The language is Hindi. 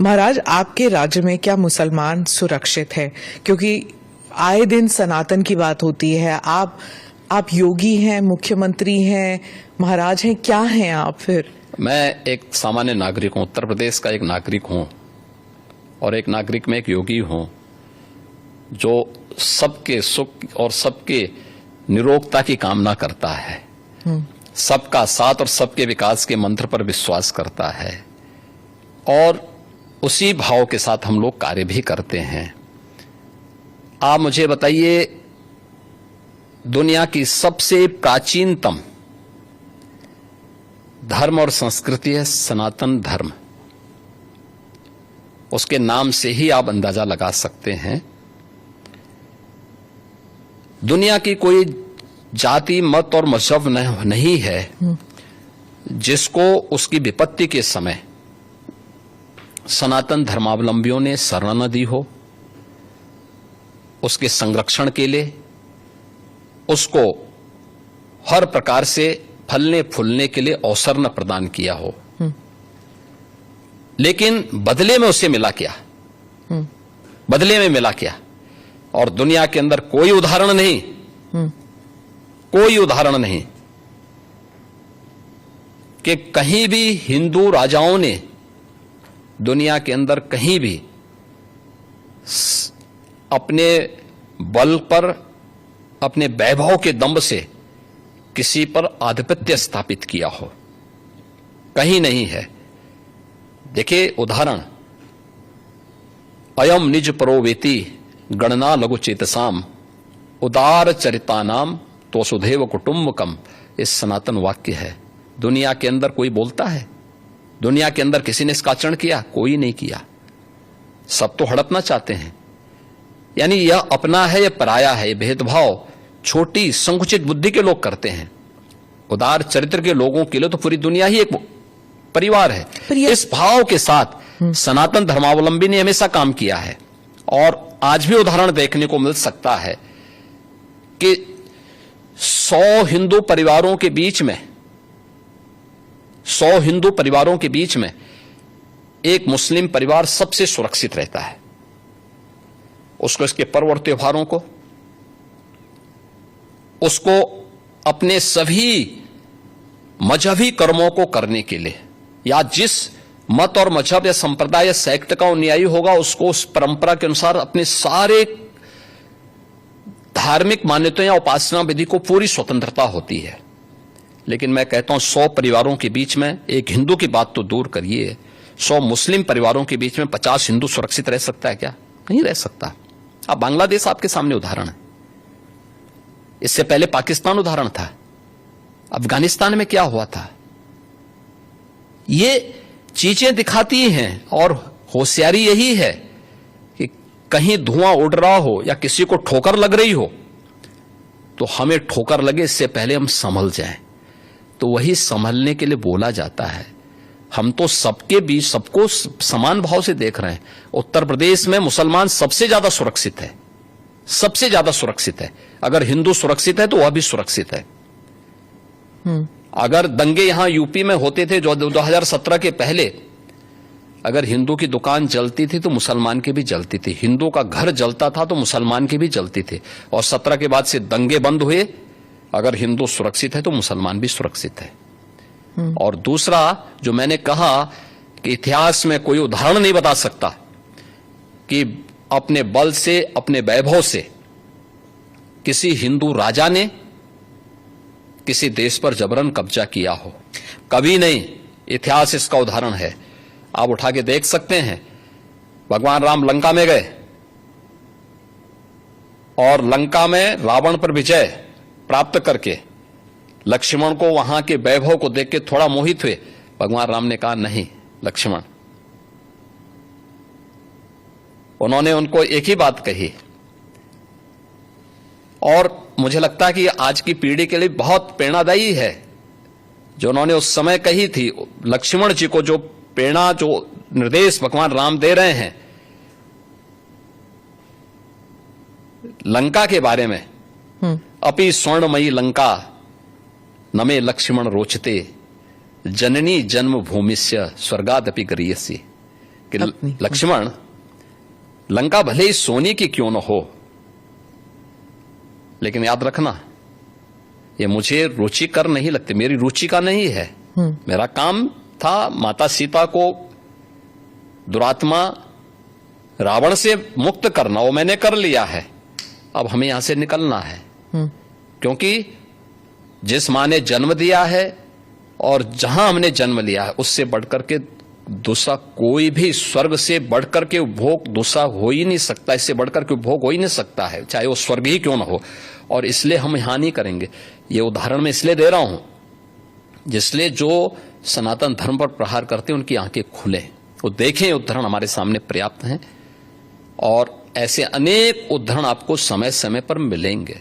महाराज, आपके राज्य में क्या मुसलमान सुरक्षित है? क्योंकि आए दिन सनातन की बात होती है। आप योगी हैं, मुख्यमंत्री हैं, महाराज हैं, क्या हैं आप फिर? मैं एक सामान्य नागरिक हूं, उत्तर प्रदेश का एक नागरिक हूं, और एक नागरिक में एक योगी हूं जो सबके सुख और सबके निरोगता की कामना करता है, सबका साथ और सबके विकास के मंत्र पर विश्वास करता है, और उसी भाव के साथ हम लोग कार्य भी करते हैं। आप मुझे बताइए, दुनिया की सबसे प्राचीनतम धर्म और संस्कृति है सनातन धर्म। उसके नाम से ही आप अंदाजा लगा सकते हैं। दुनिया की कोई जाति, मत और मजहब नहीं है जिसको उसकी विपत्ति के समय सनातन धर्मावलंबियों ने शरण न दी हो, उसके संरक्षण के लिए उसको हर प्रकार से फलने फूलने के लिए अवसर न प्रदान किया हो। लेकिन बदले में उसे मिला क्या? बदले में मिला क्या? और दुनिया के अंदर कोई उदाहरण नहीं, कोई उदाहरण नहीं कि कहीं भी हिंदू राजाओं ने दुनिया के अंदर कहीं भी अपने बल पर, अपने वैभव के दंभ से किसी पर आधिपत्य स्थापित किया हो, कहीं नहीं है। देखिए उदाहरण, अयम निज परोवेति गणना लघु चेतसाम उदार चरितानाम तो सुधेव कुटुंबकम, इस सनातन वाक्य है। दुनिया के अंदर कोई बोलता है? दुनिया के अंदर किसी ने इसका आचरण किया? कोई नहीं किया। सब तो हड़पना चाहते हैं। यानी यह अपना है, यह पराया है, यह भेदभाव छोटी संकुचित बुद्धि के लोग करते हैं। उदार चरित्र के लोगों के लिए तो पूरी दुनिया ही एक परिवार है। इस भाव के साथ सनातन धर्मावलंबी ने हमेशा काम किया है, और आज भी उदाहरण देखने को मिल सकता है कि 100 हिंदू परिवारों के बीच में, 100 हिंदू परिवारों के बीच में एक मुस्लिम परिवार सबसे सुरक्षित रहता है। उसको इसके पर्व और त्योहारों को, उसको अपने सभी मजहबी कर्मों को करने के लिए, या जिस मत और मजहब या संप्रदाय या सेक्ट का अनुयायी होगा उसको उस परंपरा के अनुसार अपने सारे धार्मिक मान्यताओं या उपासना विधि को पूरी स्वतंत्रता होती है। लेकिन मैं कहता हूं 100 परिवारों के बीच में, एक हिंदू की बात तो दूर करिए, 100 मुस्लिम परिवारों के बीच में 50 हिंदू सुरक्षित रह सकता है क्या? नहीं रह सकता। अब बांग्लादेश आपके सामने उदाहरण है, इससे पहले पाकिस्तान उदाहरण था, अफगानिस्तान में क्या हुआ था। ये चीजें दिखाती हैं, और होशियारी यही है कि कहीं धुआं उड़ रहा हो या किसी को ठोकर लग रही हो तो हमें ठोकर लगे इससे पहले हम संभल जाएं। तो वही संभलने के लिए बोला जाता है। हम तो सबके बीच सबको समान भाव से देख रहे हैं। उत्तर प्रदेश में मुसलमान सबसे ज्यादा सुरक्षित है, सबसे ज्यादा सुरक्षित है। अगर हिंदू सुरक्षित है तो वह भी सुरक्षित है। अगर दंगे यहां यूपी में होते थे जो 2017 के पहले, अगर हिंदू की दुकान जलती थी तो मुसलमान की भी जलती थी, हिंदू का घर जलता था तो मुसलमान की भी जलती थी। और 17 के बाद से दंगे बंद हुए। अगर हिंदू सुरक्षित है तो मुसलमान भी सुरक्षित है। और दूसरा जो मैंने कहा कि इतिहास में कोई उदाहरण नहीं बता सकता कि अपने बल से, अपने वैभव से किसी हिंदू राजा ने किसी देश पर जबरन कब्जा किया हो, कभी नहीं। इतिहास इसका उदाहरण है, आप उठा के देख सकते हैं। भगवान राम लंका में गए और लंका में रावण पर विजय प्राप्त करके लक्ष्मण को वहां के वैभव को देख के थोड़ा मोहित हुए। भगवान राम ने कहा नहीं लक्ष्मण, उन्होंने उनको एक ही बात कही, और मुझे लगता है कि आज की पीढ़ी के लिए बहुत प्रेरणादायी है जो उन्होंने उस समय कही थी। लक्ष्मण जी को जो प्रेरणा, जो निर्देश भगवान राम दे रहे हैं लंका के बारे में, अपि स्वर्णमयी लंका नमे लक्ष्मण रोचते जननी जन्म भूमिस्य स्वर्गादपि गरीयसी। कि अपनी। लक्ष्मण, लंका भले ही सोने की क्यों न हो, लेकिन याद रखना ये मुझे रुचिकर नहीं लगती, मेरी रुचि का नहीं है। मेरा काम था माता सीता को दुरात्मा रावण से मुक्त करना, वो मैंने कर लिया है। अब हमें यहां से निकलना है, क्योंकि जिस मां ने जन्म दिया है और जहां हमने जन्म लिया है उससे बढ़कर के दूसरा कोई भी, स्वर्ग से बढ़कर के उपभोग दूसरा हो ही नहीं सकता, इससे बढ़कर के उपभोग हो ही नहीं सकता है, चाहे वो स्वर्ग ही क्यों ना हो। और इसलिए हम यहां नहीं करेंगे। ये उदाहरण मैं इसलिए दे रहा हूं जिसलिए जो सनातन धर्म पर प्रहार करते हैं उनकी आंखें खुले, वो देखें। उदाहरण हमारे सामने पर्याप्त हैं और ऐसे अनेक उदाहरण आपको समय समय पर मिलेंगे।